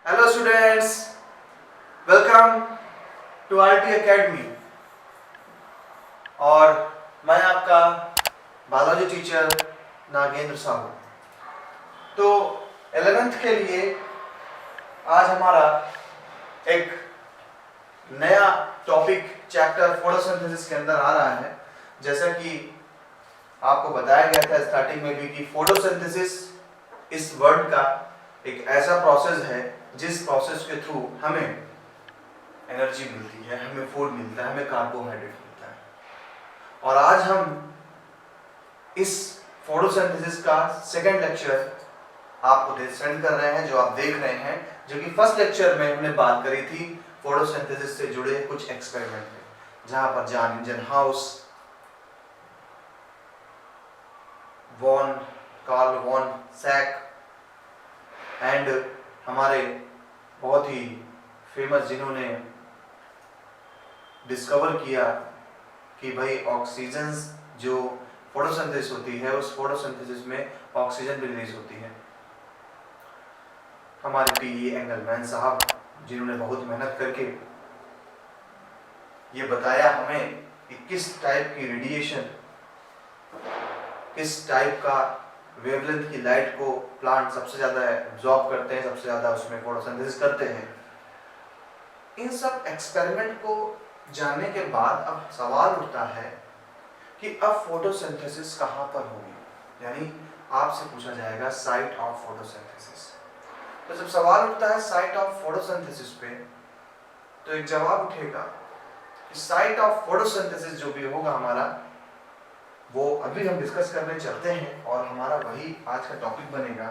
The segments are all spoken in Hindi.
Hello students, welcome to RT academy. और मैं आपका बायोलॉजी टीचर नागेंद्र साहू। तो 11th के लिए आज हमारा एक नया टॉपिक चैप्टर फोटोसिंथेसिस के अंदर आ रहा है। जैसा कि आपको बताया गया था स्टार्टिंग में भी कि फोटोसिंथेसिस इस वर्ड का एक ऐसा प्रोसेस है जिस प्रोसेस के थ्रू हमें एनर्जी मिलती है, हमें फूड मिलता है, हमें कार्बोहाइड्रेट मिलता है। और आज हम इस फोटोसिंथेसिस का सेकंड लेक्चर आपको सेंड कर रहे हैं, जो आप देख रहे हैं, जो कि फर्स्ट लेक्चर में हमने बात करी थी फोटोसिंथेसिस से जुड़े कुछ एक्सपेरिमेंट में, जहां पर John Ingenhousz, von Karl von Sachs and हमारे बहुत ही फेमस जिन्होंने डिस्कवर किया कि भाई ऑक्सीजन जो फोटोसिंथेसिस होती है, उस फोटोसिंथेसिस में ऑक्सीजन भी रिलीज होती है। हमारे पी एंगलमैन साहब, जिन्होंने बहुत मेहनत करके ये बताया हमें कि किस टाइप की रेडिएशन, किस टाइप का वेवलेंथ की लाइट को प्लांट सबसे ज़्यादा एब्जॉर्ब करते हैं, सबसे ज़्यादा उसमें फोटोसिंथेसिस करते हैं। इन सब एक्सपेरिमेंट को जानने के बाद अब सवाल उठता है कि अब फोटोसिंथेसिस कहाँ पर होगी, यानी आपसे पूछा जाएगा साइट ऑफ फोटोसिंथेसिस। तो जब सवाल उठता है साइट ऑफ फोटोसिंथेसिस पे, तो एक जवाब उठेगा कि साइट ऑफ फोटोसिंथेसिस जो भी होगा हमारा, वो अभी हम डिस्कस करने चलते हैं और हमारा वही आज का टॉपिक बनेगा,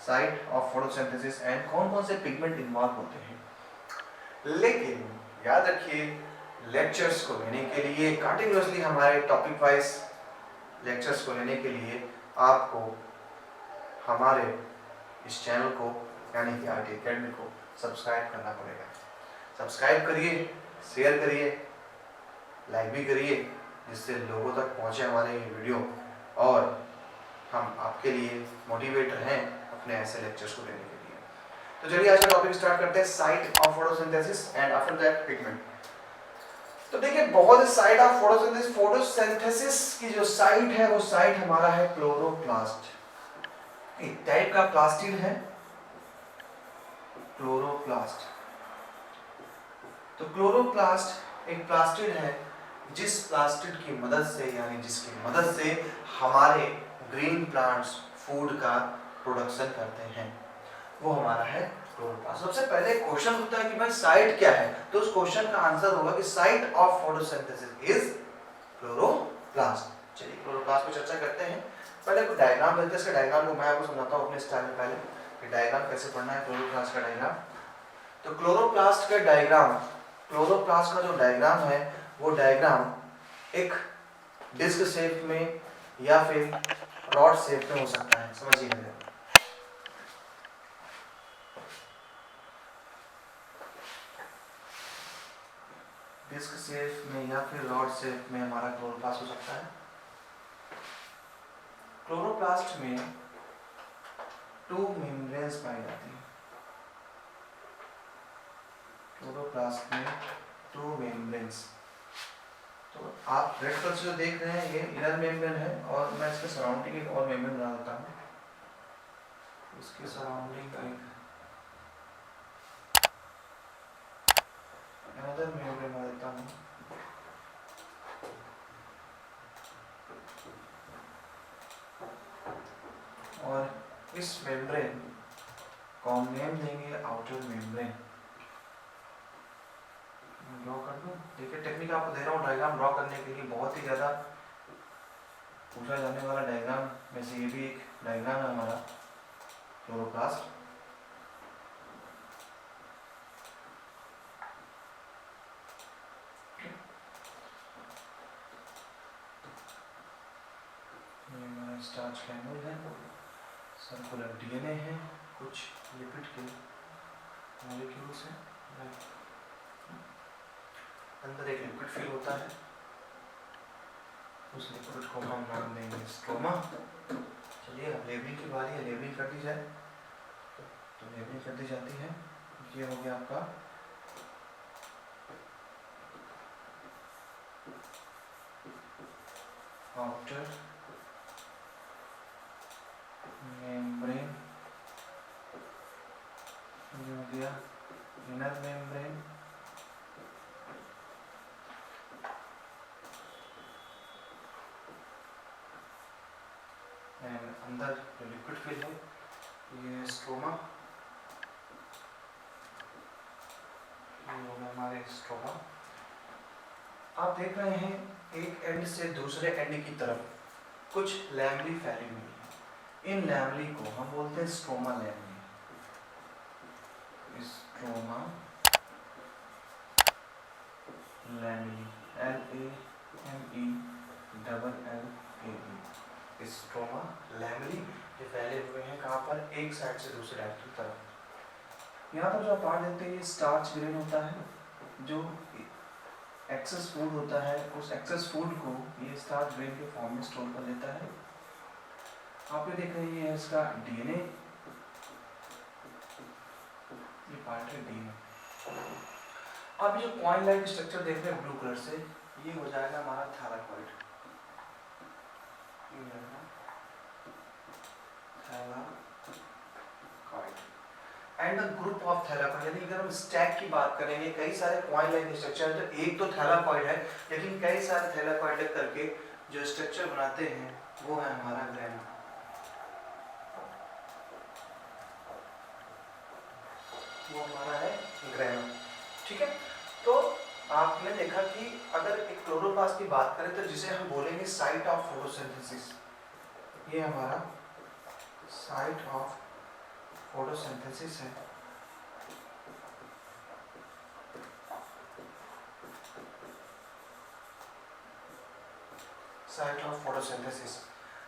साइट ऑफ फोटोसिंथेसिस एंड कौन कौन से पिगमेंट इन्वॉल्व होते हैं। लेकिन याद रखिए, लेक्चर्स को लेने के लिए कंटिन्यूअसली हमारे टॉपिक वाइज लेक्चर्स को लेने के लिए आपको हमारे इस चैनल को यानी कि आरटी एकेडमी को सब्सक्राइब करना पड़ेगा। सब्सक्राइब करिए, शेयर करिए, लाइक भी करिए, जिससे लोगों तक पहुंचे हमारे ये वीडियो और हम आपके लिए मोटिवेट रहें अपने ऐसे लेक्चर्स को लेने के लिए। तो चलिए आज का टॉपिक स्टार्ट करते हैं, site of photosynthesis and after that pigment. तो देखिए, बहुत साइट ऑफ फोटोसिंथेसिस, फोटोसिंथेसिस की जो साइट है वो साइट हमारा है क्लोरोप्लास्ट। एक टाइप का प्लास्टिड है क्लोरोप्लास्ट। तो क्लोरोप्लास्ट एक प्लास्टिड है जिस प्लास्टिड की मदद से, यानी जिसकी मदद से हमारे ग्रीन प्लांट्स फूड का प्रोडक्शन करते हैं, वो हमारा है क्लोरोप्लास्ट। सबसे पहले क्वेश्चन होता है कि भाई साइट क्या है, तो उस क्वेश्चन का आंसर होगा कि site of photosynthesis is chloroplast. चलिए क्लोरोप्लास्ट पर चर्चा करते हैं। पहले कोई डायग्राम लेते हैं, इसका डायग्राम को मैं आपको समझाता हूँ अपने स्टाइल में। पहले कि डायग्राम कैसे पढ़ना है क्लोरोप्लास्ट का डायग्राम। तो क्लोरोप्लास्ट का डायग्राम, क्लोरोप्लास्ट का जो डायग्राम है वो डायग्राम एक डिस्क शेप में या फिर रॉड शेप में हो सकता है। समझिए मेरे, डिस्क शेप में या फिर रॉड शेप में हमारा क्लोरोप्लास्ट हो सकता है। क्लोरोप्लास्ट में 2 मेम्ब्रेन्स पाई जाती है। क्लोरोप्लास्ट में 2 मेम्ब्रेन्स। तो आप रेड कलर से जो देख रहे हैं ये इनर मेम्ब्रेन है, और मैं इसके सराउंडिंग एक और मेम्ब्रेन बना देता हूँ। इसके सराउंडिंग एक अनदर मेम्ब्रेन बना देता हूँ। और इस मेम्ब्रेन को हम नेम देंगे आउटर मेम्ब्रेन। ड्रॉ कर दूं। देखिए टेक्निक आपको दे रहा हूँ डायग्राम ड्रॉ करने के लिए। बहुत ही ज़्यादा पूछा जाने वाला डायग्राम में से ये भी एक डायग्राम है हमारा क्लोरोप्लास्ट। ये हमारा स्टार्च कैनल है, सर्कुलर डीएनए है, कुछ लिपिड के मॉलिक्यूल्स हैं, अंदर एक लिक्विड फील होता है, उस लिक्विड को हम नाम देंगे स्ट्रोमा। चलिए अब लेबलिंग की बारी है, लेबलिंग कर दी जाए। तो लेबलिंग कर दी जाती है। ये हो गया आपका आउटर मेम्ब्रेन, ये हो गया इनर मेम्ब्रेन, एंड अंदर जो लिक्विड फिल है ये स्ट्रोमा, ये हो गया हमारे स्ट्रोमा। आप देख रहे हैं एक एंड से दूसरे एंड की तरफ कुछ लैमली फैली हुई है। इन लैमली को हम बोलते हैं stroma lamellae, stroma lamellae, LAMELLE, stroma lamellae, ये फैले हुए हैं कहाँ पर, एक साइड से दूसरे साइड की तरफ। यहाँ पर जो पार्ट देते हैं ये स्टार्च ग्रेन होता है, जो एक्सेस फूड होता है उस एक्सेस फूड को ये स्टार्च ग्रेन के फॉर्म में स्टोर कर लेता है। आप ये देख रहे हैं ये इसका डीएनए, ये पार्ट है डीएनए। आप ये जो कॉइन लाइक स्ट्रक्चर देख रहे हैं ब्लू कलर से, ये हो जाएगा हमारा thylakoid, and the group of thylakoid, यानी अगर हम स्टैक की बात करेंगे, कई सारे कॉइन लाइक स्ट्रक्चर, तो एक तो थैलाकॉइड है लेकिन कई सारे थैलाकॉइड करके जो स्ट्रक्चर बनाते हैं वो है हमारा ग्रेना, वो हमारा है ग्रेना। ठीक है, तो आपने देखा कि अगर एक क्लोरोप्लास्ट की बात करें तो जिसे हम बोलेंगे साइट ऑफ फोटोसिंथेसिस, ये हमारा साइट ऑफ फोटोसिंथेसिस है। साइट ऑफ फोटोसिंथेसिस,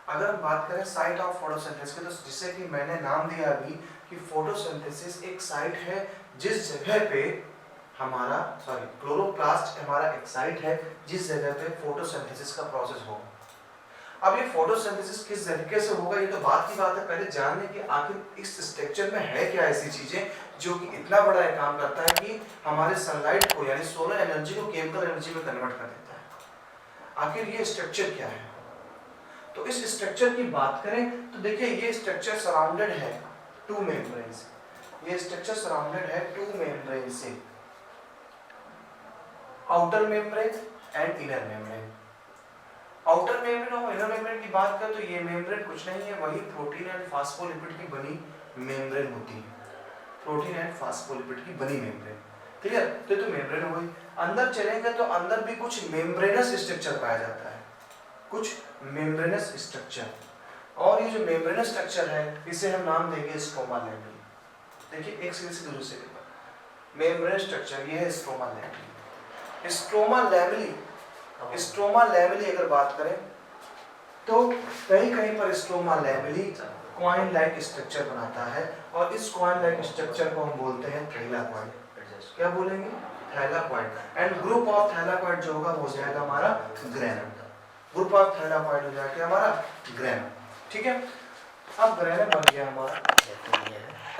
अगर हम बात करें साइट ऑफ फोटोसिंथेसिस की, तो जिसे कि मैंने नाम दिया अभी कि फोटोसिंथेसिस एक साइट है जिस जगह पे हमारा क्लोरोप्लास्ट हमारा एक साइट है जिस जगह पे फोटोसिंथेसिस का प्रोसेस होगा। अब ये फोटोसिंथेसिस किस तरीके से होगा ये तो बात की बात है, पहले जानने कि आखिर इस स्ट्रक्चर में है क्या ऐसी चीजें जो कि इतना बड़ा काम करता है कि हमारे सनलाइट को यानी सोलर एनर्जी को केमिकल एनर्जी में कन्वर्ट कर देता है। आखिर ये स्ट्रक्चर क्या है, तो इस स्ट्रक्चर की बात करें तो देखिए ये स्ट्रक्चर सराउंडेड है टू मेम्ब्रेन से, ये स्ट्रक्चर सराउंडेड है टू मेम्ब्रेन से, outer membrane and inner membrane. Outer membrane और इनर मेम्ब्रेन की बात करें तो ये मेम्ब्रेन कुछ नहीं है, वही प्रोटीन एंड फास्फोलिपिड की बनी मेम्ब्रेन होती है, प्रोटीन एंड फास्फोलिपिड की बनी मेम्ब्रेन। ठीक है, तो मेम्ब्रेन हो गई। अंदर चलेंगे तो अंदर भी कुछ मेम्ब्रेनस स्ट्रक्चर पाया जाता है, कुछ मेम्ब्रेनस स्ट्रक्चर, और ये जो मेम्ब्रेनस स्ट्रक्चर है इसे हम नाम देंगे स्ट्रोमा लैमेली। देखिए एक से दूसरे से मेम्ब्रेनस स्ट्रक्चर, ये है stroma lamellae. Stroma lamellae, stroma lamellae अगर बात करें तो कहीं पर stroma lamellae coin like structure बनाता है, और इस कॉइन लाइक स्ट्रक्चर को हम बोलते हैं थैलाकॉइड। क्या बोलेंगे, thylakoid. And group of thylakoid जो होगा वो हो जाएगा हमारा ग्रेना, ग्रुप ऑफ थैलाकॉइड हो जाएगा हमारा ग्रेना। ठीक है, अब ग्रेना बन गया हमारा,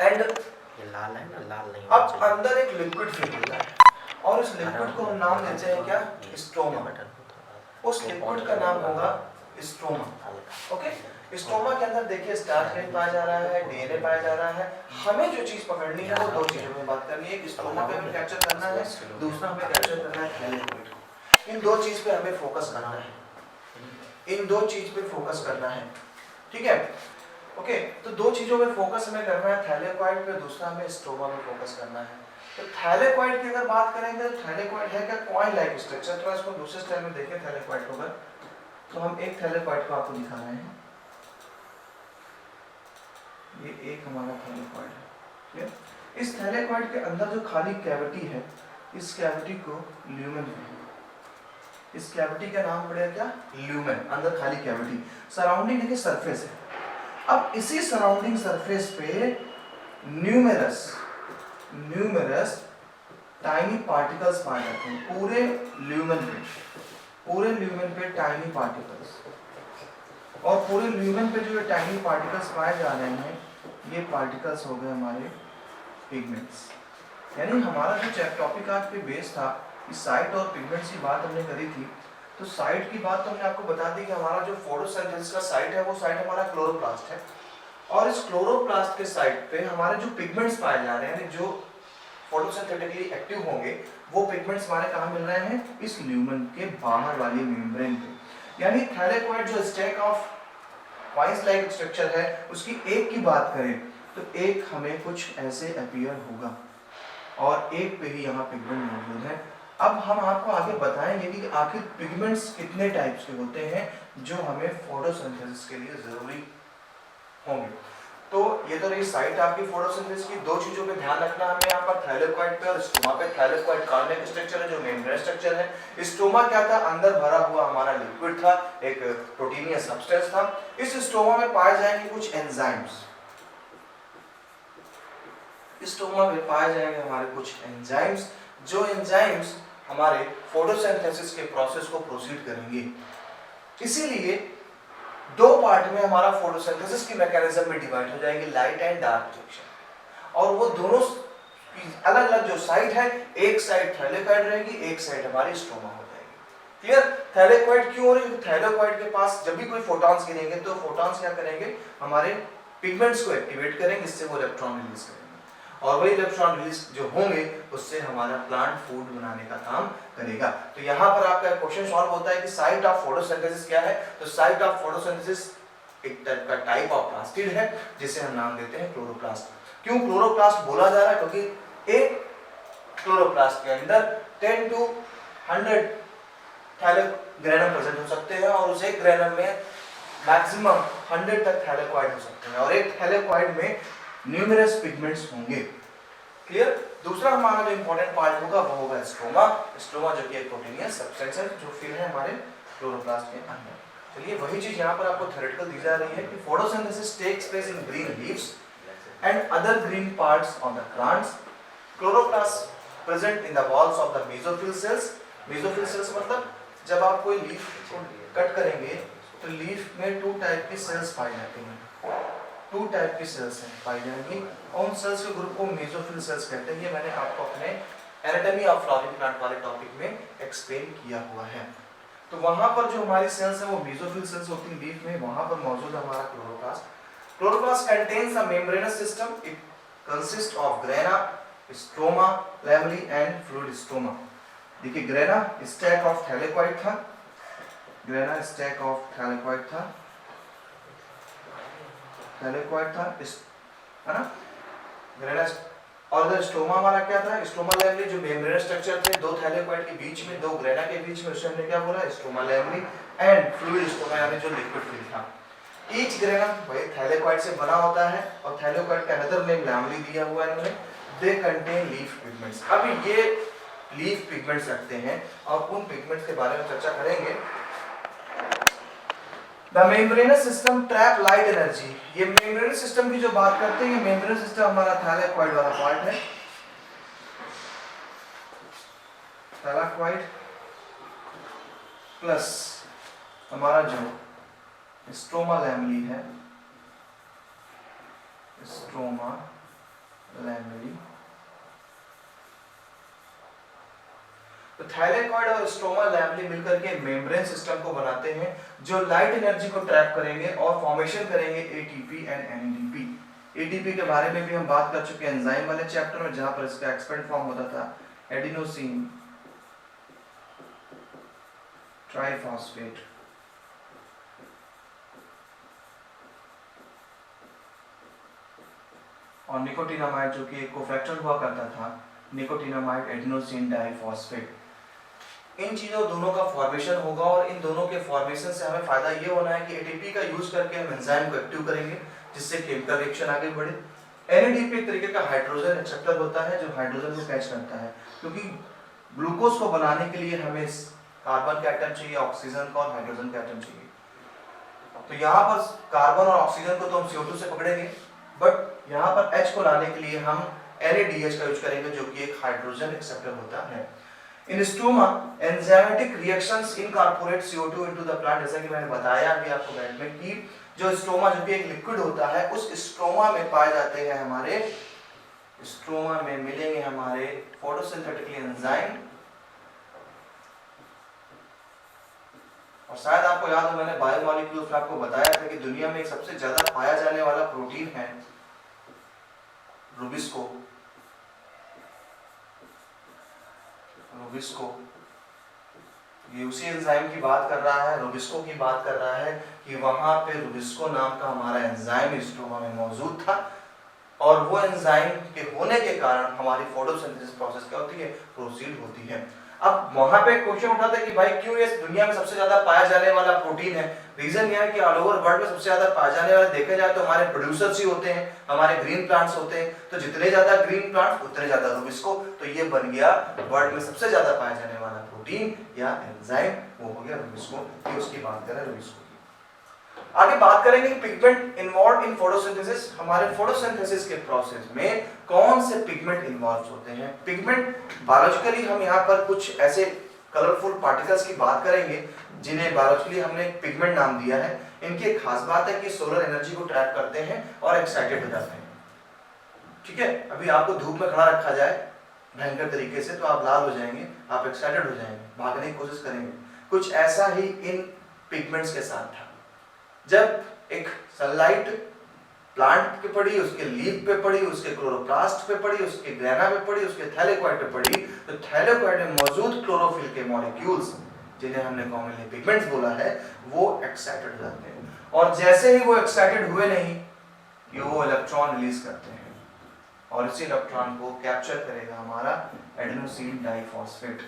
एंड ये लाल है ना, लाल नहीं, अब अंदर एक लिक्विड फिल होता है और इस लिक्विड को हम नाम देते हैं क्या, स्ट्रोमा। उस लिक्विड का नाम होगा स्ट्रोमा। ओके, स्ट्रोमा के अंदर देखिए स्टार्च ग्रेन पाया जा रहा है, डीएनए पाया जा रहा है। हमें जो चीज पकड़नी है वो दो चीजों में बात करनी है, एक स्ट्रोमा पे हमें कैप्चर करना है, दूसरा हमें कैप्चर करना है थैलेकॉइड। इन दो चीज पे हमें फोकस करना है, इन दो चीज पे फोकस करना है। ठीक है, ओके, तो दो चीजों पे फोकस हमें करना है, थैलेकॉइड पे, दूसरा हमें स्ट्रोमा पे फोकस करना है। तो थैलेकॉइड की अगर बात करेंगे तो थैलेकॉइड है क्या, कॉइन लाइक स्ट्रक्चर। थोड़ा इसको दूसरे स्टाइल में देखें थैलेकॉइड को, तो हम एक थैलेकॉइड को आपको दिखा रहे हैं, ये एक हमारा थैलेकॉइड है। ठीक है, इस थैलेकॉइड के अंदर जो खाली कैविटी है, इस कैविटी को ल्यूमेन है, इस कैविटी का नाम पड़ेगा क्या, ल्यूमेन। अंदर खाली कैविटी, सराउंडिंग देखिए सरफेस है। अब इसी सराउंडिंग सरफेस पे न्यूमेरस टाइनी पार्टिकल्स पाए जाते हैं, पूरे ल्यूमेन पे टाइनी पार्टिकल्स, और पूरे ल्यूमेन पे जो टाइनी पार्टिकल्स पाए जा रहे हैं ये पार्टिकल्स हो गए हमारे पिगमेंट्स। यानी हमारा जो टॉपिक आज पे बेस था कि साइट और पिगमेंट्स की बात हमने करी थी, तो साइट की बात तो हमने आपको बता दी कि हमारा जो फोटोसिंथेसिस का साइट है वो साइट हमारा क्लोरोप्लास्ट है, और इस क्लोरोप्लास्ट के साइट पे हमारे जो पिगमेंट्स पाए जा रहे हैं, यानी जो फोटोसिंथेटिकली एक्टिव होंगे, वो पिगमेंट्स हमारे कहाँ मिल रहे हैं, इस ल्यूमन के बाहर वाली मेम्ब्रेन पे। यानी थैलेकोइड जो stack of vice like structure है, उसकी एक की बात करें तो एक हमें कुछ ऐसे अपीयर होगा, और एक पे ही यहाँ पिगमेंट मौजूद है। अब हम आपको आगे बताएंगे कि आखिर पिगमेंट्स कितने टाइप्स के होते हैं जो हमें फोटोसिंथेसिस के लिए जरूरी होंगे। तो ये तो रही साइट आपकी फोटोसिंथेसिस की। दो चीजों पे ध्यान रखना हमें यहाँ पर, थैलेकोइड पे और स्टोमा पे। थैलेकोइड कार्बनिक स्ट्रक्चर है जो मेम्ब्रेन स्ट्रक्चर है। स्टोमा क्या था, अंदर भरा हुआ हमारा लिक्विड था, एक प्रोटीनियस सब्सटेंस था। इस स्टोमा में पाए जाएंगे कुछ एंजाइम्स, स्टोमा में पाए जाएंगे हमारे कुछ एंजाइम्स, जो एंजाइम्स हमारे फोटोसिंथेसिस के प्रोसेस को प्रोसीड करेंगे। इसीलिए दो पार्ट में हमारा फोटोसिंथेसिस की मैकेनिज्म में डिवाइड हो जाएगी, लाइट एंड डार्क रिएक्शन। और वो दोनों अलग अलग जो साइट है, एक साइड थैलेकोइड रहेगी, एक साइड हमारी स्टोमा हो जाएगी। क्लियर? थैलेकोइड क्यों हो रही है? थैलेकोइड के पास जब भी कोई फोटॉन्स गिरेंगे तो फोटॉन्स क्या करेंगे, हमारे पिगमेंट्स को एक्टिवेट करेंगे, इससे वो इलेक्ट्रॉन रिलीज करेंगे, और वही इलेक्ट्रॉन रिलीज जो होंगे उससे हमारा प्लांट फूड बनाने का काम करेगा। तो यहाँ पर आपका क्वेश्चन सॉल्व होता है कि साइट ऑफ फोटोसिंथेसिस क्या है। तो साइट ऑफ फोटोसिंथेसिस एक टाइप का टाइप ऑफ प्लास्टिड है, जिसे हम नाम देते हैं क्लोरोप्लास्ट। क्यों क्लोरोप्लास्ट बोला जा रहा है? क्योंकि एक क्लोरोप्लास्ट के अंदर 10 to 100 थैलेग्रेनम प्रेजेंट हो सकते हैं, और उस एक ग्रेनम में मैक्सिमम 100 तक थैलेकोइड हो सकते हैं, और एक थैलेकोइड में न्यूमरस पिगमेंट्स होंगे। क्लियर? दूसरा हमारा जो इंपॉर्टेंट पार्ट होगा वो होगा स्ट्रोमा। स्ट्रोमा जो कि एक प्रोटीनियस सब्सटेंस है जो फिर है हमारे क्लोरोप्लास्ट के अंदर। चलिए वही चीज यहाँ पर आपको थ्योरेटिकल दी जा रही है कि photosynthesis takes place in green leaves and other green parts on the plants. Chloroplast present in the walls of the mesophyll cells. Mesophyll cells मतलब जब आप कोई लीफ को कट करेंगे तो लीफ में 2 टाइप की सेल्स पाई जाती हैं, 2 टाइप की सेल्स हैं पाई जाएंगी, और उन सेल्स के ग्रुप को मेसोफिल सेल्स कहते हैं। ये मैंने आपको अपने एनाटॉमी ऑफ फ्लावरिंग प्लांट वाले टॉपिक में एक्सप्लेन किया हुआ है। तो वहां पर जो हमारी सेल्स हैं वो मेसोफिल सेल्स होती हैं लीफ में, वहां पर मौजूद है हमारा chloroplast. Chloroplast contains a membranes system. It consist of grana, stroma, lamellae and fluid stoma. देखिए ग्रेना स्टैक ऑफ थैलेकोइड था, ग्रेना स्टैक ऑफ थैलेकोइड था, थैलेकोइड था, है ना, ग्रेना। और इधर स्टोमा हमारा क्या था, स्टोमा लैमेली, जो मेम्ब्रेन स्ट्रक्चर थे दो थैलेकोइड के बीच में, दो ग्रेना के बीच में, उसे हमने क्या बोला, stoma lamellae and fluid stoma, यानी जो लिक्विड फील्ड था। ईच ग्रेना भाई थैलेकोइड से बना होता है, और थैलेकोइड का अनदर नेम लैमेली दिया हुआ है इन्होंने। They contain leaf pigments. अब ये लीफ पिगमेंट्स रखते हैं, और उन पिगमेंट्स के बारे में चर्चा करेंगे। The membranous system trap light energy। ये membranous system की जो बात करते हैं, ये membranous system हमारा थैलेकोइड वाला पार्ट है, थैलेकोइड प्लस हमारा जो स्ट्रोमा लैमेली है, स्ट्रोमा लैमेली। तो थैलेकोइड और स्ट्रोमा लैमेली मिलकर के मेम्ब्रेन सिस्टम को बनाते हैं जो लाइट एनर्जी को ट्रैप करेंगे और फॉर्मेशन करेंगे एटीपी एंड एनएडीपी। एटीपी के बारे में भी हम बात कर चुके हैं एंजाइम वाले चैप्टर में, जहां पर इसका एक्सपेंड फॉर्म होता था एडिनोसिन ट्राइफॉस्फेट। और निकोटिनामाइड जो कि एक कोफैक्टर हुआ करता था, निकोटिनामाइड एडिनोसिन डाइफॉस्फेट। इन चीजों दोनों का फॉर्मेशन होगा, और इन दोनों के फॉर्मेशन से हमें फायदा ये होना है कि एटीपी का यूज करके हम एंजाइम को एक्टिव करेंगे, जिससे केमिकल रिएक्शन आगे बढ़े। एनएडीपी एक तरीके का हाइड्रोजन एक्सेप्टर होता है जो हाइड्रोजन को कैच करता है, क्योंकि ग्लूकोज को बनाने के लिए हमें कार्बन का एटम चाहिए, ऑक्सीजन का और हाइड्रोजन का एटम चाहिए। तो यहाँ पर कार्बन और ऑक्सीजन को तो हम CO2 से पकड़ेंगे, बट यहाँ पर H को लाने के लिए हम NADH का यूज करेंगे, जो कि एक हाइड्रोजन एक्सेप्टर होता है। In stroma enzymatic reactions incorporate CO2 into the plant. जैसा कि मैंने बताया अभी आपको बैठ में कि जो स्टोमा जो कि एक लिक्विड होता है, उस स्टोमा में पाए जाते हैं हमारे स्ट्रोमा में मिलेंगे हमारे फोटोसिंथेटिक एंजाइम, और शायद आपको याद हो मैंने बायोमॉलिक्यूल्स में आपको बताया था कि दुनिया में एक सबसे ज्यादा पाया जाने वाला प्रोटीन है रूबिस्को। ये उसी एंजाइम की बात कर रहा है, रूबिस्को की बात कर रहा है कि वहां पे रूबिस्को नाम का हमारा एंजाइम स्ट्रोमा में मौजूद था, और वो एंजाइम के होने के कारण हमारी फोटोसिंथेसिस प्रोसेस क्या होती है, प्रोसीड होती है। अब वहां पे क्वेश्चन उठाता है कि भाई क्यों ये दुनिया में सबसे ज्यादा पाया जाने वाला प्रोटीन है। रीजन यह है कि ऑल ओवर वर्ल्ड में सबसे ज्यादा पाए जाने वाले देखे जाए तो हमारे प्रोड्यूसर्स ही होते हैं, हमारे ग्रीन प्लांट्स होते हैं। तो जितने ज्यादा ग्रीन प्लांट्स उतने ज्यादा रूबिस्को, तो ये बन गया वर्ल्ड में सबसे ज्यादा पाया जाने वाला प्रोटीन या एंजाइम, वो हो गया रूबिस्को। ये उसकी बात कर रहे हैं रूबिस्को। आगे बात करेंगे पिगमेंट इन्वॉल्व इन फोटोसिंथेसिस। हमारे फोटोसिंथेसिस के प्रोसेस में कौन से पिगमेंट इन्वॉल्व होते हैं। पिगमेंट बायोलॉजिकली हम यहाँ पर कुछ ऐसे कलरफुल पार्टिकल्स की बात करेंगे जिन्हें बायोलॉजिकली हमने पिगमेंट नाम दिया है। इनकी एक खास बात है कि सोलर एनर्जी को ट्रैप करते हैं और एक्साइटेड हो जाते हैं। ठीक है, अभी आपको धूप में खड़ा रखा जाए भयंकर तरीके से तो आप लाल हो जाएंगे, आप एक्साइटेड हो जाएंगे, भागने की कोशिश करेंगे। कुछ ऐसा ही इन पिगमेंट्स के साथ था। जब एक सनलाइट प्लांट पे पड़ी, उसके लीफ पे पड़ी, उसके क्लोरोप्लास्ट पे पड़ी, उसके ग्रेना पे पड़ी, उसके थैलेकोइड पे पड़ी, तो थैलेकोइड में मौजूद क्लोरोफिल के मॉलिक्यूल्स जिन्हें हमने कॉमनली पिगमेंट्स बोला है, वो एक्साइटेड हो जाते हैं। और जैसे ही वो एक्साइटेड हुए नहीं, ये वो इलेक्ट्रॉन रिलीज करते हैं और इसी इलेक्ट्रॉन को कैप्चर करेगा हमारा एडेनोसिन डाइफॉस्फेट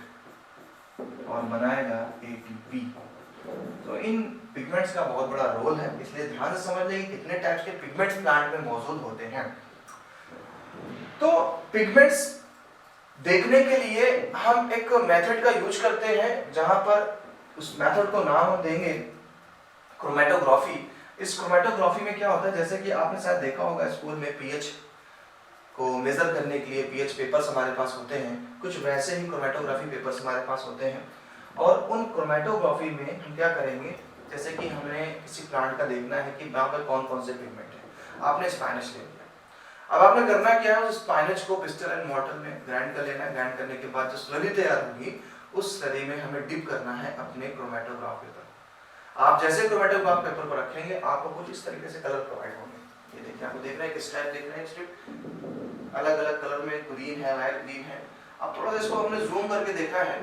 और बनाएगा एटीपी। तो इन पिगमेंट्स का बहुत बड़ा रोल है, इसलिए ध्यान से समझ लें कि कितने टाइप्स के पिगमेंट्स प्लांट में मौजूद होते हैं। तो पिगमेंट्स देखने के लिए हम एक मेथड का यूज करते हैं, जहां पर उस मेथड को नाम हम देंगे क्रोमेटोग्राफी। इस क्रोमेटोग्राफी में क्या होता है, जैसे कि आपने शायद देखा होगा स्कूल में पीएच को मेजर करने के लिए पीएच पेपर्स हमारे पास होते हैं, कुछ वैसे ही क्रोमेटोग्राफी पेपर्स हमारे पास होते हैं। और उन क्रोमेटोग्राफी में हम क्या करेंगे, जैसे कि हमें किसी प्लांट का देखना है कि वहाँ पर कौन कौन से पिगमेंट है। आपने स्पाइनच ले लिया, अब आपने करना क्या है, उस स्पाइनच को पिस्टल एंड मॉर्टर में ग्राइंड कर लेना है। ग्राइंड करने के बाद जो स्लरी तैयार होगी, उस स्लरी में हमें डिप करना है अपने क्रोमेटोग्राफ पेपर। आप जैसे क्रोमेटोग्राफ पेपर पर रखेंगे, आपको कुछ इस तरीके से कलर प्रोवाइड होंगे। ये देखिए, आपको देख रहे हैं, किस टाइप देख रहे हैं, स्ट्रिप अलग अलग कलर में, ग्रीन है, लाइट ग्रीन है। अब थोड़ा सा इसको हमने जूम करके देखा है,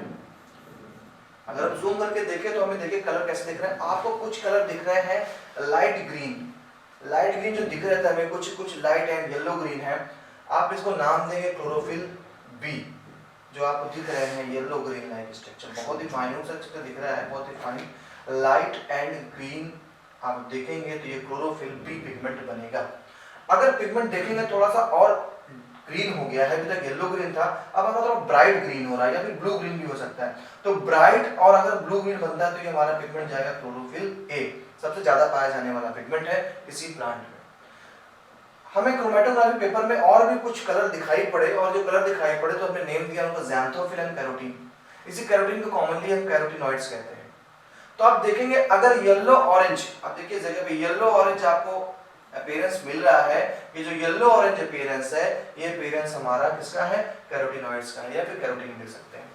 अगर हम जूम करके देखें तो हमें देखिए कलर कैसे दिख रहा है। आपको कुछ कलर दिख रहे हैं लाइट ग्रीन, लाइट ग्रीन जो दिख रहा था हमें, कुछ लाइट एंड येलो ग्रीन है। आप इसको नाम देंगे क्लोरोफिल बी। जो आपको दिख रहे हैं येलो ग्रीन लाइक स्ट्रक्चर, बहुत ही माइन्यूट स्ट्रक्चर दिख रहा है, बहुत ही फाइन लाइट एंड ग्रीन आप देखेंगे तो ये क्लोरोफिल बी पिगमेंट बनेगा। अगर पिगमेंट देखेंगे थोड़ा सा और ग्रीन हो गया है, अभी तक येलो ग्रीन था, अब अगर थोड़ा ब्राइट ग्रीन हो रहा है या फिर ब्लू ग्रीन भी हो सकता है, तो ब्राइट और अगर ब्लू ग्रीन बनता है तो ये हमारा पिगमेंट जाएगा क्लोरोफिल ए। सबसे ज्यादा पाया जाने वाला पिगमेंट है किसी प्लांट में। हमें क्रोमेटोग्राफी पेपर में और भी कुछ कलर दिखाई पड़े, और जो कलर दिखाई पड़े तो हमने नेम दिया उनको ज़ैंथोफिल एंड कैरोटीन। इसी कैरोटीन को कॉमनली हम कैरोटीनॉइड्स कहते हैं। तो आप देखेंगे अगर येलो ऑरेंज, आप देखिए जगह पे येलो ऑरेंज आपको अपीयरेंस मिल रहा है, ये जो येलो ऑरेंज अपीयरेंस है, ये अपीयरेंस हमारा किसका है, कैरोटीनॉइड्स का है, या फिर कैरोटीन लिख सकते हैं।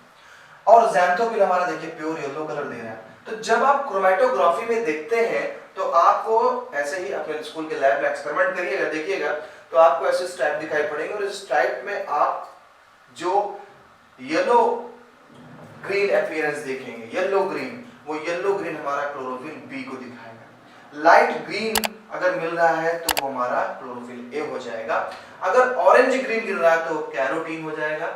और ज़ैंथोफिल हमारा देखिए प्योर येलो कलर दे रहा है। तो जब आप क्रोमेटोग्राफी में देखते हैं तो आपको ऐसे ही अपने स्कूल के लैब में एक्सपेरिमेंट करिएगा, देखिएगा तो आपको ऐसे स्ट्राइप दिखाई पड़ेंगे, और इस स्ट्राइप में आप जो येलो ग्रीन अपीयरेंस देखेंगे, येलो ग्रीन, वो येलो ग्रीन हमारा क्लोरोफिल बी को दिखाएगा। लाइट ग्रीन अगर मिल रहा है तो वो हमारा क्लोरोफिल ए हो जाएगा। अगर ऑरेंज ग्रीन गिर रहा है तो कैरोटीन हो जाएगा,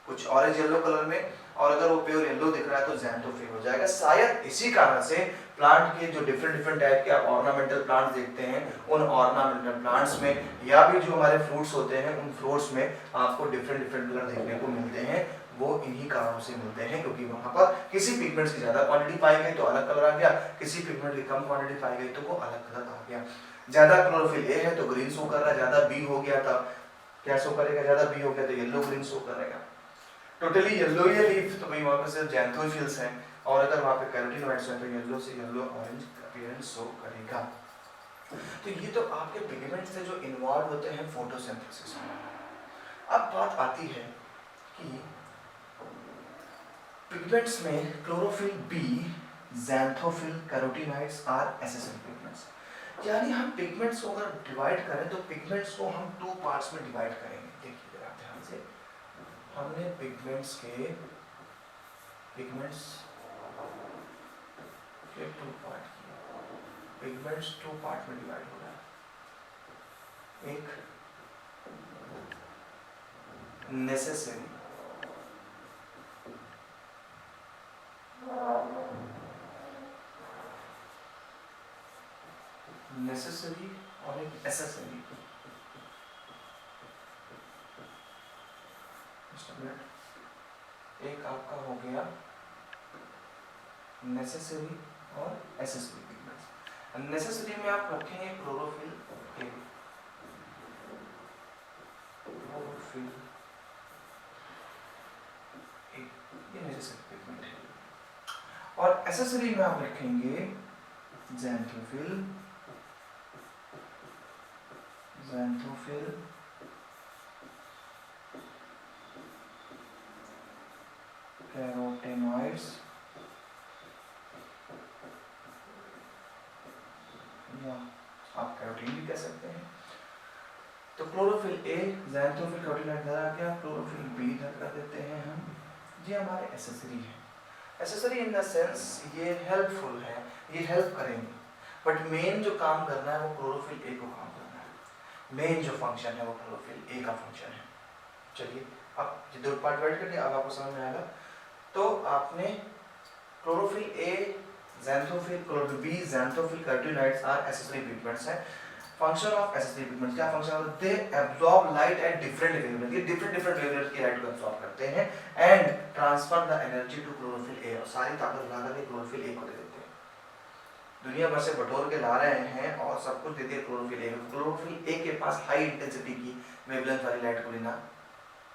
कुछ ऑरेंज येलो कलर में, और अगर वो प्योर येलो दिख रहा है तो ज़ैंथोफिल हो जाएगा। शायद इसी कारण से प्लांट के जो डिफरेंट टाइप के आप ऑर्नामेंटल प्लांट्स देखते हैं, उन ऑर्नामेंटल प्लांट्स में या भी जो हमारे फ्रूट्स होते हैं, उन फ्रूट्स में आपको डिफरेंट कलर देखने को मिलते हैं। वो इन्हीं कारणों से मिलते हैं, क्योंकि वहां पर किसी पिगमेंट्स की ज्यादा क्वांटिटी पाई गई तो अलग कलर आ गया, किसी पिगमेंट की कम क्वांटिटी पाई गई तो वो अलग कलर आ गया। ज्यादा क्लोरोफिल ए है तो ग्रीन शो कर रहा है, ज्यादा बी हो गया तब क्या शो करेगा, ज्यादा बी हो गया तो येलो ग्रीन शो करेगा। टोटली येलो ही लीफ, तो भाई वहां पर सिर्फ ज़ैंथोफिल्स हैं, और अगर वहां पे कैरोटीनॉइड्स हैं तो येलो से येलो ऑरेंज अपीयरेंस शो करेगा। तो ये तो आपके पिगमेंट्स से जो इन्वॉल्व होते हैं फोटोसिंथेसिस में। अब बात आती है कि पिगमेंट्स में chlorophyll B, xanthophyll, carotenoids are एसेसिव पिगमेंट्स। यानी हम पिगमेंट्स को अगर डिवाइड करें तो पिगमेंट्स को हम 2 पार्ट्स में डिवाइड करेंगे। देखिए जरा ध्यान से, हमने पिगमेंट्स के 2 पार्ट किए। पिगमेंट्स 2 पार्ट में डिवाइड हो रहा है। एक नेसेसरी और एक एसेसरी। एक आपका हो गया नेसेसरी और एसेसरी पिगमेंट्स। नेसेसरी में आप रखेंगे क्लोरोफिल ए, ये नेसेसरी पिगमेंट है। और एसेसरी में आप रखेंगे ज़ैंथोफिल, कैरोटेनॉइड्स या आप कैरोटीन भी कह सकते हैं। तो क्लोरोफिल ए, ज़ैंथोफिल, कैरोटीनॉइड इधर आ गया, क्लोरोफिल बी इधर कर देते हैं हम। ये हमारे एसेसरी है। एसेसरी इन द सेंस ये हेल्पफुल है, ये हेल्प करेंगे, बट मेन जो काम करना है वो क्लोरोफिल ए को काम करना है। मेन जो फंक्शन है वो क्लोरोफिल ए का फंक्शन है। चलिए अब ये 2 पार्ट डिवाइड कर दिया, अब आपको समझ में आएगा। तो आपने chlorophyll a, xanthophyll, chlorophyll B, xanthophyll, carotenoids are accessory pigments हैं। फंक्शन ऑफ एसेसरी पिगमेंट्स क्या फंक्शन है? They absorb light at different wavelength. ये डिफरेंट वेवलेंथ की लाइट को एब्जॉर्ब करते हैं and transfer the energy to chlorophyll a, और सारी ताकत ला करके क्लोरोफिल ए को दे देते हैं। दुनिया भर से बटोर के ला रहे हैं और सब कुछ देते हैं क्लोरोफिल ए को। क्लोरोफिल ए के पास हाई इंटेंसिटी की वेवलेंथ वाली लाइट को लेना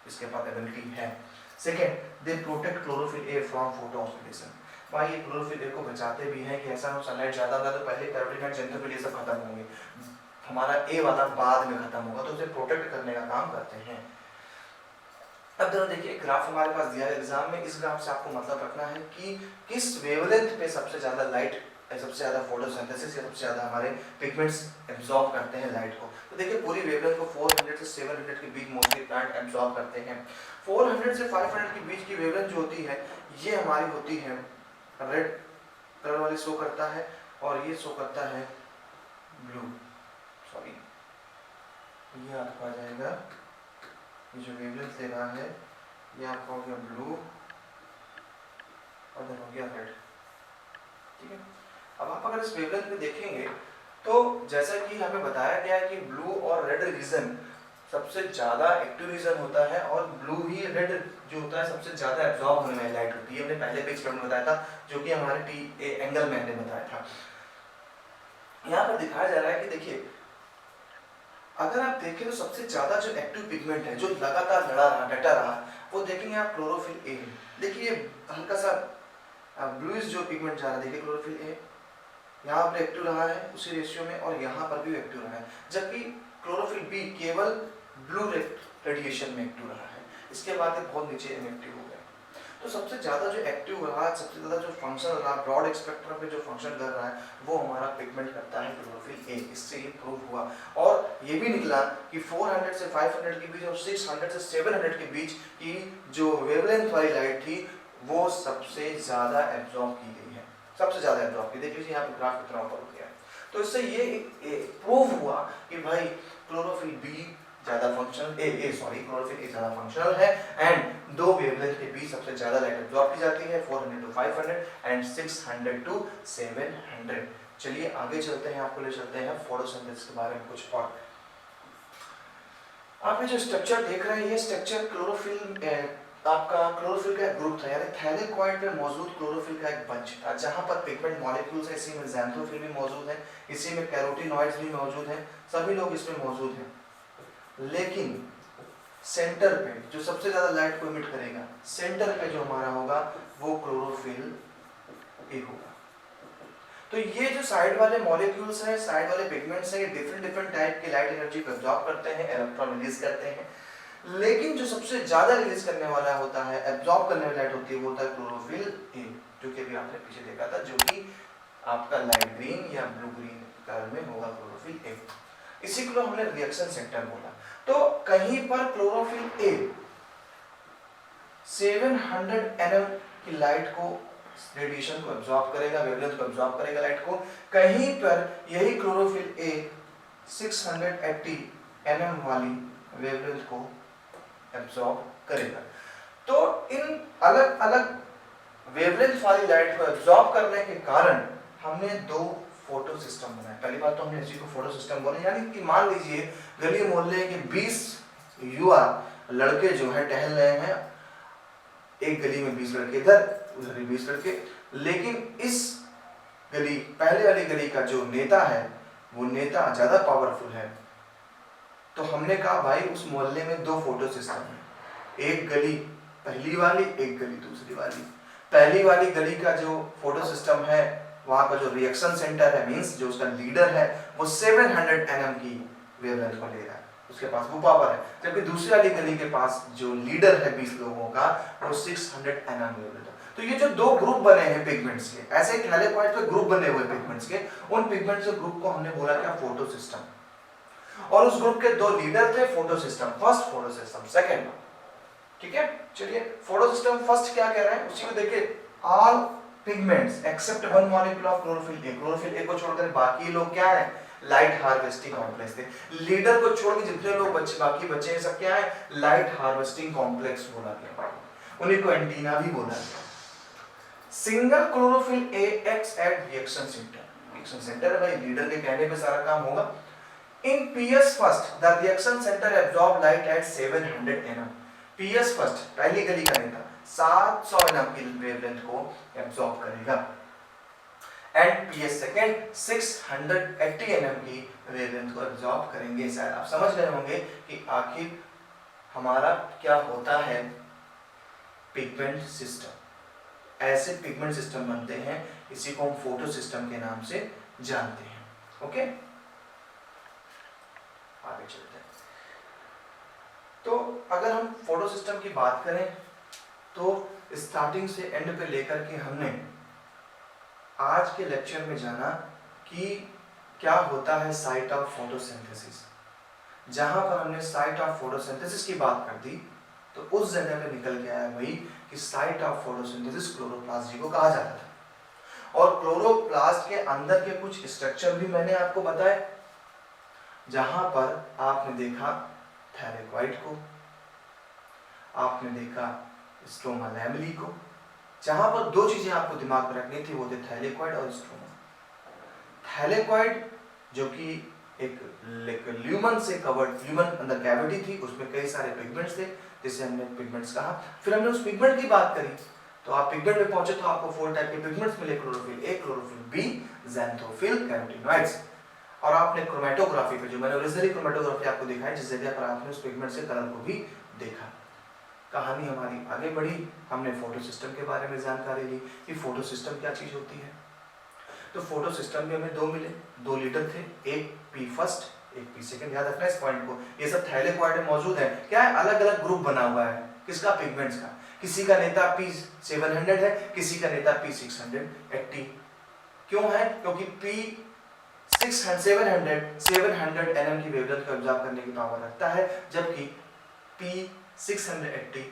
इसके पास एबिलिटी है। Second, they protect chlorophyll A from photo oxidation. भाई ये क्लोरोफिल ए को बचाते भी हैं कि ऐसा हो सनलाइट ज्यादा होगा तो पहले कैरोटीनॉइड, ज़ैंथोफिल ये सब खत्म होंगे, हमारा ए वाला बाद में खत्म होगा, तो उसे प्रोटेक्ट करने का काम करते हैं। अब जरा देखिए ग्राफ हमारे पास दिया है एग्जाम में। इस ग्राफ से आपको मतलब रखना है कि किस वेवलेंथ पे सबसे ज्यादा लाइट, सबसे ज्यादा फोटोसिंथेसिस या सबसे ज्यादा हमारे पिगमेंट्स एब्जॉर्ब करते हैं लाइट को। तो देखिए पूरी वेवलेंथ को 400 से 700 के बीच मोस्टली प्लांट एब्जॉर्ब करते हैं। 400 से 500 के बीच की वेवलेंथ जो होती है ये हमारी होती है रेड कलर वाली शो करता है, और ये शो करता है ब्लू, सॉरी ये आपको आ जाएगा, ये जो वेवलेंथ दे रहा है ये आपका हो गया ब्लू और हो गया रेड। ठीक है, अब आप अगर इस वेवलेंथ में देखेंगे तो जैसा कि हमें बताया गया है कि ब्लू और रेड रीजन सबसे ज्यादा एक्टिव रीजन होता है, और ब्लू ही रेड जो होता है सबसे ज्यादा एब्जॉर्ब होने वाली लाइट होती है। हमने पहले भी एक्सपेरिमेंट बताया था, जो कि हमारे टी एंगल मैन ने बताया था। यहाँ पर दिखाया जा रहा है कि देखिए अगर आप देखें तो सबसे ज्यादा जो एक्टिव पिगमेंट है जो लगातार डटा रहा, वो देखेंगे आप क्लोरोफिल ए। देखिए हल्का सा ब्लूइश जो पिगमेंट जा रहा है, देखिए क्लोरोफिल ए यहाँ पर एक्टिव रहा है उसी रेशियो में, और यहाँ पर भी एक्टिव रहा है, जबकि क्लोरोफिल बी केवल ब्लू रेडिएशन में एक्टिव रहा है। इसके बाद ये बहुत नीचे इनएक्टिव हो गया। तो सबसे ज्यादा जो एक्टिव रहा, सबसे ज्यादा जो फंक्शन रहा, ब्रॉड स्पेक्ट्रम पे जो फंक्शन कर रहा है वो हमारा पिगमेंट करता है क्लोरोफिल ए। इससे ये प्रूव हुआ, और ये भी निकला कि 400 से 500 के बीच और 600 से 700 के बीच की जो वेवलेंथ वाली लाइट थी वो सबसे ज्यादा एब्जॉर्ब की गई है, सबसे ज्यादा एब्जॉर्ब की। देख लीजिए यहाँ पे ग्राफ कितना ऊपर हो गया है। तो इससे ये प्रूव हुआ कि भाई क्लोरोफिल बी ज्यादा फंक्शनल क्लोरोफिल ए ज्यादा फंक्शनल है, एंड दो वेवलेंथ के बीच सबसे ज्यादा लाइट एब्जॉर्ब की जाती है, 400 to 500 एंड 600 to 700। चलिए आगे चलते हैं, आपको ले चलते हैं फोटोसिंथेसिस के बारे में कुछ और। आप ये जो स्ट्रक्चर देख रहे हैं, ये स्ट्रक्चर क्लोरोफिल आपका क्लोरोफिल का एक ग्रुप था, यानी थैलेकॉइड पे मौजूद क्लोरोफिल का एक बंच था, जहां पर पिगमेंट मॉलिक्यूल्स है। इसी में ज़ैंथोफिल भी मौजूद है, इसी में कैरोटीनॉइड्स भी मौजूद हैं, सभी लोग इसमें मौजूद हैं। लेकिन सेंटर पे जो सबसे ज्यादा लाइट को इमिट करेगा, सेंटर पे जो हमारा होगा वो क्लोरोफिल ए होगा। तो ये जो साइड वाले मॉलिक्यूल्स हैं, साइड वाले पिगमेंट्स हैं, ये डिफरेंट टाइप की लाइट एनर्जी को एब्जॉर्ब करते हैं, इलेक्ट्रॉन रिलीज करते हैं। लेकिन जो सबसे ज्यादा रिलीज करने वाला होता है, एब्जॉर्ब करने वाली लाइट होती है, वो होता है क्लोरोफिल ए, जो कि अभी आपने पीछे देखा था, जो कि आपका लाइट ग्रीन या ब्लू ग्रीन कलर में होगा क्लोरोफिल ए। इसी को हमने रिएक्शन सेंटर बोला। तो कहीं पर क्लोरोफिल ए 700 nm की लाइट को, रेडिएशन को एब्जॉर्ब करेगा, वेवलेंथ को एब्जॉर्ब करेगा लाइट को। कहीं पर यही क्लोरोफिल ए 680 nm वाली वेवलेंथ को एब्जॉर्ब करेगा। तो इन अलग अलग वेवलेंथ वाली लाइट को एब्जॉर्ब करने के कारण हमने दो फोटो सिस्टम बनाए। पहली बात तो हमने इसी को फोटो सिस्टम बोले, यानी कि मान लीजिए गली मोहल्ले के 20 युवा लड़के जो है टहल रहे हैं, एक गली में 20 लड़के इधर, उधर भी 20 लड़के, लेकिन इस गली, पहले वाली गली का जो नेता है वो नेता ज्यादा पावरफुल है। तो हमने कहा भाई उस मोहल्ले में दो फोटो सिस्टम है, एक गली पहली वाली, एक गली दूसरी वाली। पहली वाली गली का जो फोटो सिस्टम है, वहां का जो रिएक्शन सेंटर है, मींस जो उसका लीडर है, वो 700 nm की वेवलेंथ को ले रहा है, उसके पास वो पावर है। जबकि दूसरी वाली गली के पास जो लीडर है 20 लोगों का, वो 600 nm वेवलेंथ है। तो ये जो दो ग्रुप बने हैं पिगमेंट्स के, ऐसे एक थैलेकॉइड पे ग्रुप बने हुए पिगमेंट्स के, उन पिगमेंट्स के ग्रुप को हमने बोला क्या, फोटो सिस्टम। और उस ग्रुप के दो लीडर थे, photo system first, photo system second. ठीक है, चलिए फोटो सिस्टम फर्स्ट क्या कह रहे हैं उसी को देखिए। All pigments except one molecule of chlorophyll a, chlorophyll a को छोड़कर बाकी लोग क्या है, लाइट हार्वेस्टिंग कॉम्प्लेक्स थे। लीडर को छोड़ के जितने लोग बच्चे बाकी बचे हैं सब क्या है, लाइट हार्वेस्टिंग कॉम्प्लेक्स बोला गया, उन्हीं को एंटीना भी बोला गया। Single chlorophyll a acts at reaction center, reaction center है भाई, लीडर के कहने पे सारा काम होगा। In PS first the reaction center absorb light at 700 nm। PS first पहली गली का नेता 700 nm की वेवलेंथ को एब्जॉर्ब करेगा, एंड पीएस सेकंड 680 nm की वेवलेंथ को एब्जॉर्ब करेंगे। शायद आप समझ गए होंगे कि आखिर हमारा क्या होता है पिगमेंट सिस्टम। ऐसे पिगमेंट सिस्टम बनते हैं, इसी को हम फोटो सिस्टम के नाम से जानते हैं। ओके, आगे चलते हैं। तो अगर हम फोटो सिस्टम की बात करें तो स्टार्टिंग से एंड पे लेकर के हमने आज के लेक्चर में जाना कि क्या होता है साइट ऑफ फोटोसिंथेसिस। जहां पर हमने साइट ऑफ फोटोसिंथेसिस की बात कर दी, तो उस जगह पे निकल के आया वही कि साइट ऑफ फोटोसिंथेसिस क्लोरोप्लास्ट जी को कहा जाता था। और क्लोरोप्लास्ट के अंदर के कुछ स्ट्रक्चर भी मैंने आपको बताए, जहां पर आपने देखा थैलेकॉइड को, आपने देखा स्ट्रोमा लैमेली को। जहां पर दो चीजें आपको दिमाग में रखनी थी वो थे थैलेकॉइड और स्ट्रोमा। थैलेकॉइड जो कि एक ल्यूमन से कवर्ड, ल्यूमन अंदर कैविटी थी, उसमें कई सारे पिगमेंट्स थे जिसे हमने पिगमेंट्स कहा। फिर हमने उस पिगमेंट की बात करी, तो आप पिगमेंट में पहुंचे तो आपको 4 टाइप के पिगमेंट्स मिले, chlorophyll a, chlorophyll B, xanthophyll, carotenoids. और आपने क्रोमेटोग्राफी पे, जो मैंने ओरिजिनली क्रोमेटोग्राफी आपको दिखाई, जिस जगह पर आपने उस पिगमेंट से कलर को भी देखा। कहानी हमारी आगे बढ़ी, हमने फोटो सिस्टम के बारे में जानकारी ली कि फोटो सिस्टम क्या चीज होती है। तो फोटो सिस्टम में हमें दो मिले, दो लीडर थे, एक पी फर्स्ट, एक पी सेकंड। याद रखना इस पॉइंट को, ये सब थैलेकॉइड में मौजूद है। क्या है, अलग अलग ग्रुप बना हुआ है, किसका, पिगमेंट्स का। किसी का नेता P700 है, किसी का नेता P680। क्यों है, क्योंकि P700 nm की वेवलेंथ को एब्जॉर्ब करने की पावर रखता है, जबकि P680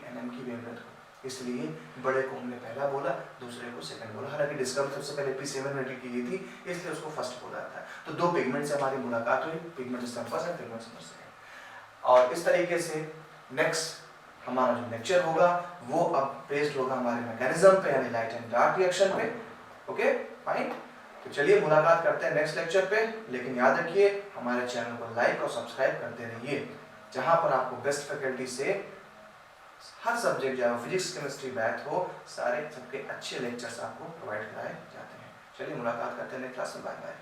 nm की वेवलेंथ को। इसलिए बड़े को हमने पहला बोला, दूसरे को सेकंड बोला। हालांकि डिस्कवरी सबसे पहले P700 की गई थी, इसलिए उसको फर्स्ट बोला था। तो दो पिगमेंट से हमारी मुलाकात हुई, पिगमेंट सिस्टम फर्स्ट है, पिगमेंट सिस्टम सेकंड। और इस तरीके से नेक्स्ट हमारा जो लेक्चर होगा वो अब बेस्ड होगा हमारे मैकेनिज्म पे, यानी लाइट एंड डार्क रिएक्शन पे। ओके फाइन, तो चलिए मुलाकात करते हैं नेक्स्ट लेक्चर पे। लेकिन याद रखिए हमारे चैनल को लाइक और सब्सक्राइब करते रहिए, जहां पर आपको बेस्ट फैकल्टी से हर सब्जेक्ट, चाहे फिजिक्स, केमिस्ट्री, मैथ हो, सारे सबके अच्छे लेक्चर्स आपको प्रोवाइड कराए जाते हैं। चलिए मुलाकात करते हैं नेक्स्ट क्लास में। Bye bye.